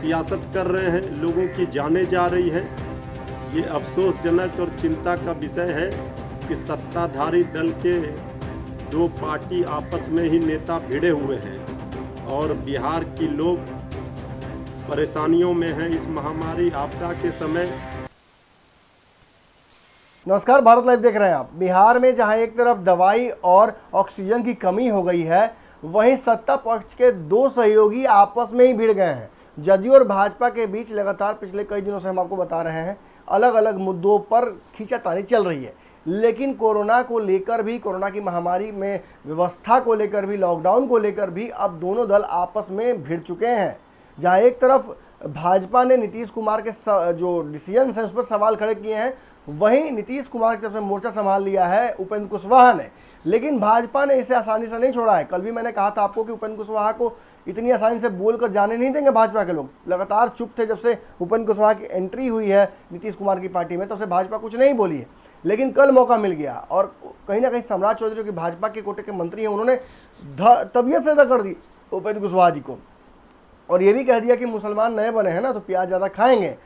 सियासत कर रहे हैं, लोगों की जानें जा रही हैं। ये अफसोसजनक और चिंता का विषय है कि सत्ताधारी दल के दो पार्टी आपस में ही नेता भिड़े हुए हैं और बिहार की लोग परेशानियों में हैं इस महामारी आपदा के समय। नमस्कार, भारत लाइव देख रहे हैं आप। बिहार में जहां एक तरफ दवाई और ऑक्सीजन की कमी हो गई है, वहीं सत्ता पक्ष के दो सहयोगी आपस में ही भिड़ गए हैं। जदयू और भाजपा के बीच लगातार पिछले कई दिनों से हम आपको बता रहे हैं अलग अलग मुद्दों पर खींचातानी चल रही है। लेकिन कोरोना को लेकर भी, कोरोना की महामारी में व्यवस्था को लेकर भी, लॉकडाउन को लेकर भी अब दोनों दल आपस में भिड़ चुके हैं। जहां एक तरफ भाजपा ने नीतीश कुमार के जो डिसीजन है उस पर सवाल खड़े किए हैं, वहीं नीतीश कुमार की तरफ से मोर्चा संभाल लिया है उपेंद्र कुशवाहा ने। लेकिन भाजपा ने इसे आसानी से नहीं छोड़ा है। कल भी मैंने कहा था आपको कि उपेंद्र कुशवाहा को इतनी आसानी से बोलकर जाने नहीं देंगे भाजपा के लोग। लगातार चुप थे जब से उपेंद्र कुशवाहा की एंट्री हुई है नीतीश कुमार की पार्टी में, तब से भाजपा कुछ नहीं बोली है। लेकिन कल मौका मिल गया और कहीं ना कहीं सम्राट चौधरी जो कि भाजपा के कोटे के मंत्री हैं, उन्होंने तबीयत से रगड़ दी उपेंद्र कुशवाहा जी को और ये भी कह दिया कि मुसलमान नए बने हैं ना तो प्याज ज़्यादा खाएंगे।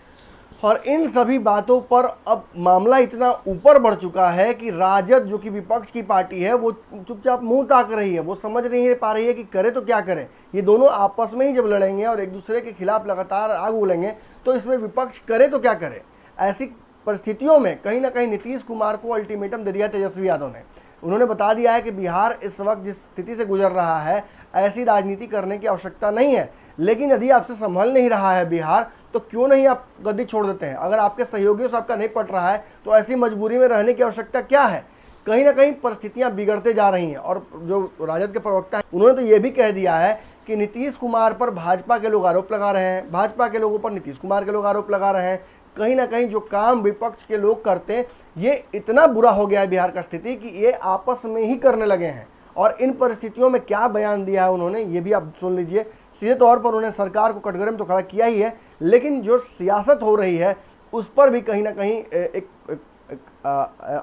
और इन सभी बातों पर अब मामला इतना ऊपर बढ़ चुका है कि राजद जो कि विपक्ष की पार्टी है वो चुपचाप मुंह ताक रही है। वो समझ नहीं पा रही है कि करे तो क्या करें। ये दोनों आपस में ही जब लड़ेंगे और एक दूसरे के खिलाफ लगातार आग उगलेंगे तो इसमें विपक्ष करे तो क्या करे। ऐसी परिस्थितियों में कहीं ना कहीं नीतीश कुमार को अल्टीमेटम दे दिया तेजस्वी यादव ने। उन्होंने बता दिया है कि बिहार इस वक्त जिस स्थिति से गुजर रहा है, ऐसी राजनीति करने की आवश्यकता नहीं है। लेकिन यदि आपसे संभल नहीं रहा है बिहार, तो क्यों नहीं आप गद्दी छोड़ देते हैं। अगर आपके सहयोगियों से आपका नहीं पट रहा है तो ऐसी मजबूरी में रहने की आवश्यकता क्या है। कहीं ना कहीं परिस्थितियां बिगड़ते जा रही हैं। और जो राजद के प्रवक्ता हैं उन्होंने तो ये भी कह दिया है कि नीतीश कुमार पर भाजपा के लोग आरोप लगा रहे हैं, भाजपा के लोगों पर नीतीश कुमार के लोग आरोप लगा रहे हैं। कहीं ना कहीं जो काम विपक्ष के लोग करते हैं, ये इतना बुरा हो गया है बिहार का स्थिति कि ये आपस में ही करने लगे हैं। और इन परिस्थितियों में क्या बयान दिया है उन्होंने, ये भी आप सुन लीजिए। सीधे तौर पर उन्होंने सरकार को कटघरे में तो खड़ा किया ही है, लेकिन जो सियासत हो रही है उस पर भी कहीं ना कहीं एक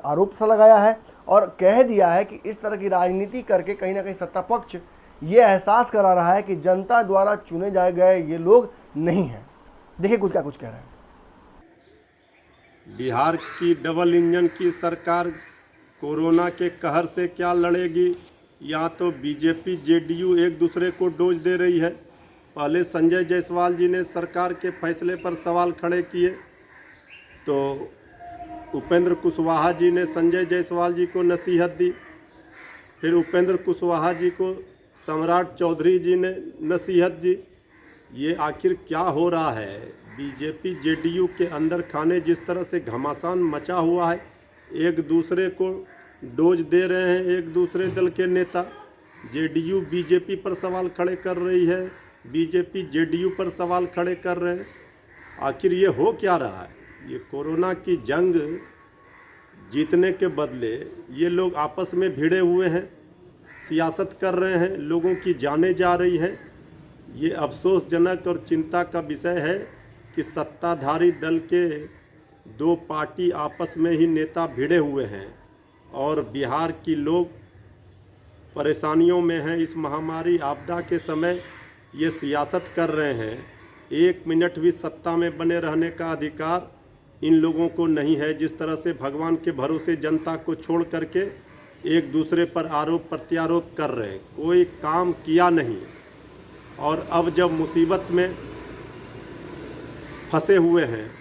आरोप सा लगाया है और कह दिया है कि इस तरह की राजनीति करके कहीं ना कहीं सत्ता पक्ष ये एहसास करा रहा है कि जनता द्वारा चुने जाए गए ये लोग नहीं हैं। देखिए कुछ क्या कुछ कह रहे हैं। बिहार की डबल इंजन की सरकार कोरोना के कहर से क्या लड़ेगी। यहाँ तो बीजेपी जेडीयू एक दूसरे को डोज दे रही है। पहले संजय जायसवाल जी ने सरकार के फैसले पर सवाल खड़े किए तो उपेंद्र कुशवाहा जी ने संजय जायसवाल जी को नसीहत दी। फिर उपेंद्र कुशवाहा जी को सम्राट चौधरी जी ने नसीहत दी। ये आखिर क्या हो रहा है। बीजेपी जेडीयू के अंदर खाने जिस तरह से घमासान मचा हुआ है, एक दूसरे को डोज दे रहे हैं एक दूसरे दल के नेता। जेडीयू बीजेपी पर सवाल खड़े कर रही है, बीजेपी जेडीयू पर सवाल खड़े कर रहे हैं। आखिर ये हो क्या रहा है। ये कोरोना की जंग जीतने के बदले ये लोग आपस में भिड़े हुए हैं, सियासत कर रहे हैं, लोगों की जानें जा रही हैं। ये अफसोसजनक और चिंता का विषय है कि सत्ताधारी दल के दो पार्टी आपस में ही नेता भिड़े हुए हैं और बिहार की लोग परेशानियों में हैं इस महामारी आपदा के समय। ये सियासत कर रहे हैं। एक मिनट भी सत्ता में बने रहने का अधिकार इन लोगों को नहीं है। जिस तरह से भगवान के भरोसे जनता को छोड़ करके एक दूसरे पर आरोप प्रत्यारोप कर रहे हैं, कोई काम किया नहीं। और अब जब मुसीबत में फंसे हुए हैं,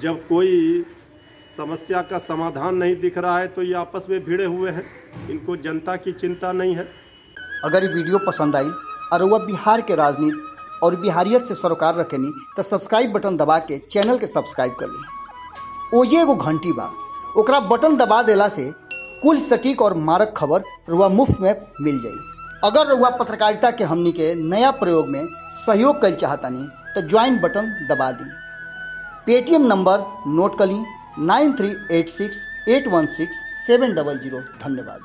जब कोई समस्या का समाधान नहीं दिख रहा है, तो ये आपस में भिड़े हुए हैं। इनको जनता की चिंता नहीं है। अगर ये वीडियो पसंद आई और वह बिहार के राजनीति और बिहारियत से सरोकार रखेनी तो सब्सक्राइब बटन दबा के चैनल के सब्सक्राइब कर ली। ओजे एगो घंटी बा, ओकरा बटन दबा देला से कुल सटीक और मारक खबर रुआ मुफ्त में मिल जाई। अगर रुआ पत्रकारिता के हमनी के नया प्रयोग में सहयोग कर चाहतानी तो ज्वाइन बटन दबा दी। पेटीएम नंबर नोट कर ली 9386816700। धन्यवाद।